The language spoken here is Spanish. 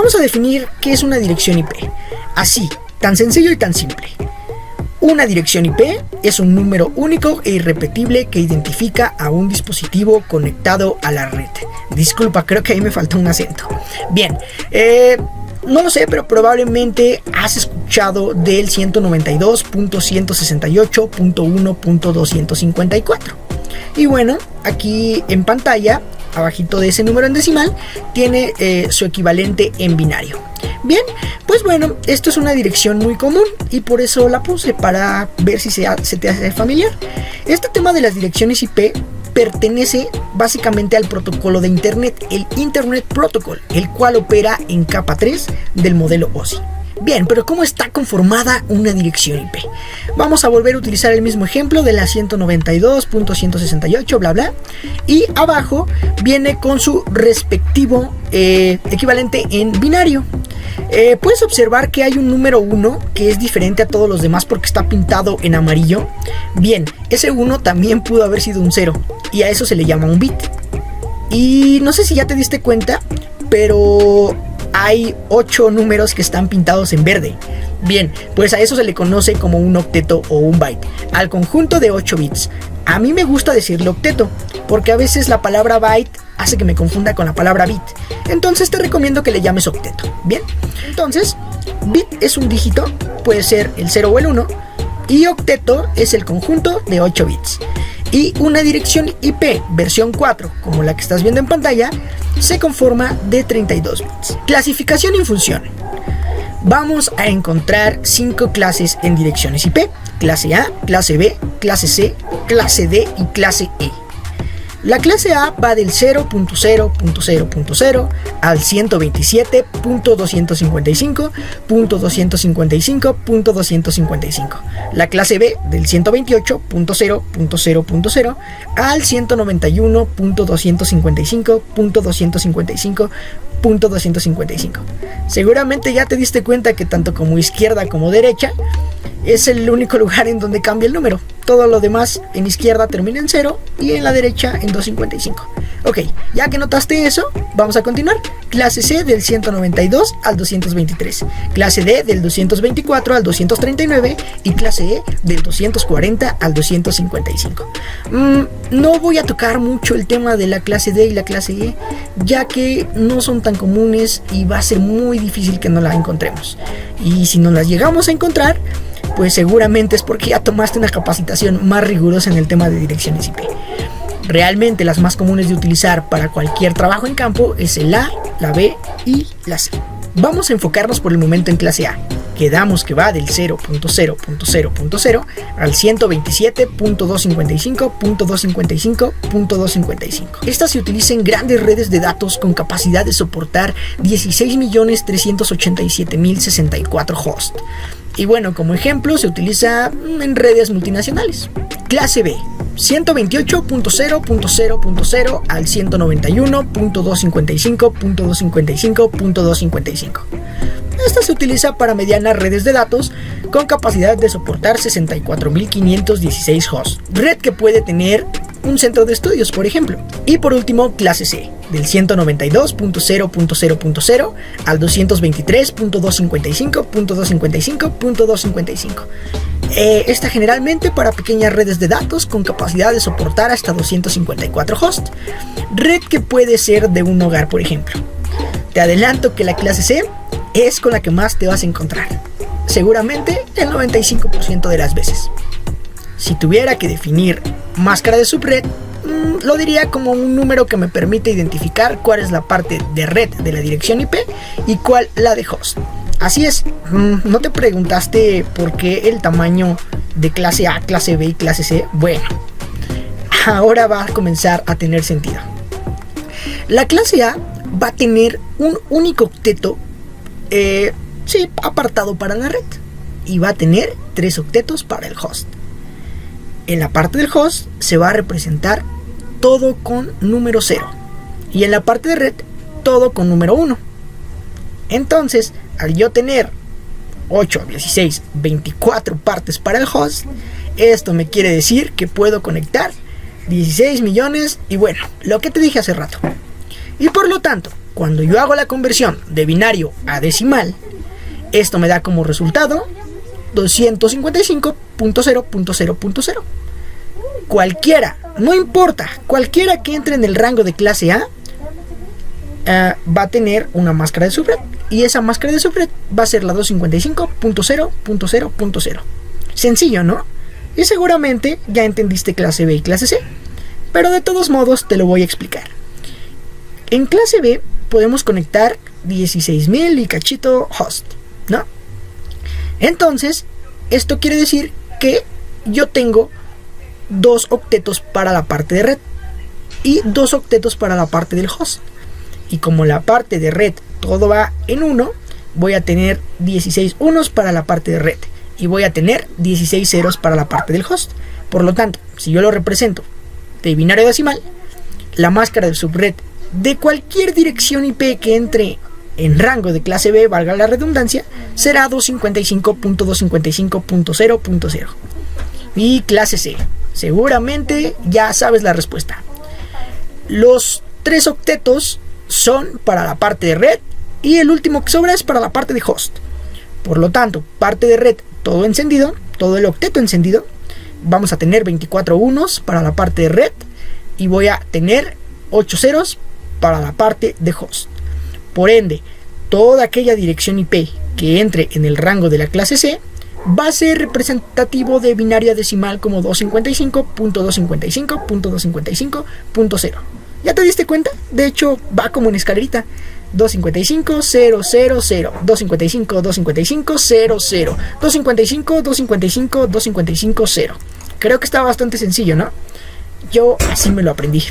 Vamos a definir qué es una dirección IP. Así, tan sencillo y tan simple. Una dirección IP es un número único e irrepetible que identifica a un dispositivo conectado a la red. Disculpa, creo que ahí me faltó un acento. Bien, no lo sé, pero probablemente has escuchado del 192.168.1.254. Y bueno, aquí en pantalla, abajito de ese número en decimal, tiene su equivalente en binario. Bien, pues bueno, esto es una dirección muy común y por eso la puse, para ver si se te hace familiar. Este tema de las direcciones IP pertenece básicamente al protocolo de Internet, el Internet Protocol, el cual opera en capa 3 del modelo OSI. Bien, pero ¿cómo está conformada una dirección IP? Vamos a volver a utilizar el mismo ejemplo de la 192.168, bla bla, y abajo viene con su respectivo equivalente en binario. Puedes observar que hay un número 1 que es diferente a todos los demás porque está pintado en amarillo. Bien, ese 1 también pudo haber sido un 0 y a eso se le llama un bit. Y no sé si ya te diste cuenta, pero hay 8 números que están pintados en verde. Bien, pues a eso se le conoce como un octeto o un byte, al conjunto de 8 bits. A mí me gusta decirle octeto, porque a veces la palabra byte hace que me confunda con la palabra bit. Entonces te recomiendo que le llames octeto. Bien, entonces bit es un dígito, puede ser el 0 o el 1, y octeto es el conjunto de 8 bits. Y una dirección IP versión 4, como la que estás viendo en pantalla, se conforma de 32 bits. Clasificación y función. Vamos a encontrar 5 clases en direcciones IP: clase A, clase B, clase C, clase D y clase E. La clase A va del 0.0.0.0 al 127.255.255.255. La clase B del 128.0.0.0 al 191.255.255.255. Seguramente ya te diste cuenta que tanto como izquierda como derecha es el único lugar en donde cambia el número. Todo lo demás en izquierda termina en 0 y en la derecha en 255. Ok, ya que notaste eso, vamos a continuar. Clase C del 192 al 223, clase D del 224 al 239 y clase E del 240 al 255. No voy a tocar mucho el tema de la clase D y la clase E, ya que no son tan comunes y va a ser muy difícil que no la encontremos. Y si no las llegamos a encontrar, pues seguramente es porque ya tomaste una capacitación más rigurosa en el tema de direcciones IP. Realmente las más comunes de utilizar para cualquier trabajo en campo es el A, la B y la C. Vamos a enfocarnos por el momento en clase A. Quedamos que va del 0.0.0.0 al 127.255.255.255. Esta se utiliza en grandes redes de datos con capacidad de soportar 16.387.064 hosts. Y bueno, como ejemplo se utiliza en redes multinacionales. Clase B: 128.0.0.0 al 191.255.255.255. Esta se utiliza para medianas redes de datos con capacidad de soportar 64.516 hosts, red que puede tener un centro de estudios, por ejemplo. Y por último, clase C, del 192.0.0.0 al 223.255.255.255. Esta generalmente para pequeñas redes de datos con capacidad de soportar hasta 254 hosts, red que puede ser de un hogar, por ejemplo. Te adelanto que la clase C es con la que más te vas a encontrar, seguramente el 95% de las veces. Si tuviera que definir máscara de subred, lo diría como un número que me permite identificar cuál es la parte de red de la dirección IP y cuál la de host. Así es, ¿no te preguntaste por qué el tamaño de clase A, clase B y clase C? Bueno, ahora va a comenzar a tener sentido. La clase A va a tener un único octeto apartado para la red y va a tener 3 octetos para el host. En la parte del host se va a representar todo con número 0 y en la parte de red todo con número 1. Entonces, al yo tener 8, 16, 24 partes para el host, esto me quiere decir que puedo conectar 16 millones y bueno, lo que te dije hace rato. Y por lo tanto, cuando yo hago la conversión de binario a decimal, esto me da como resultado 255.0.0.0. Cualquiera, no importa, cualquiera que entre en el rango de clase A va a tener una máscara de subred, y esa máscara de subred va a ser la 255.0.0.0. Sencillo, ¿no? Y seguramente ya entendiste clase B y clase C, pero de todos modos te lo voy a explicar. En clase B podemos conectar 16.000 y cachito host, ¿no? Entonces, esto quiere decir que yo tengo 2 octetos para la parte de red y 2 octetos para la parte del host. Y como la parte de red todo va en 1, voy a tener 16 unos para la parte de red y voy a tener 16 ceros para la parte del host. Por lo tanto, si yo lo represento de binario decimal, la máscara de subred de cualquier dirección IP que entre en rango de clase B, valga la redundancia, será 255.255.0.0. Y clase C, seguramente ya sabes la respuesta. Los 3 octetos son para la parte de red y el último que sobra es para la parte de host. Por lo tanto, parte de red todo encendido, todo el octeto encendido, vamos a tener 24 unos para la parte de red y voy a tener 8 ceros para la parte de host. Por ende, toda aquella dirección IP que entre en el rango de la clase C va a ser representativo de binario decimal como 255.255.255.0. ¿Ya te diste cuenta? De hecho, va como en escalerita. 255.000, 255, 255, 00, 255, 255, 255, 0. Creo que está bastante sencillo, ¿no? Yo así me lo aprendí.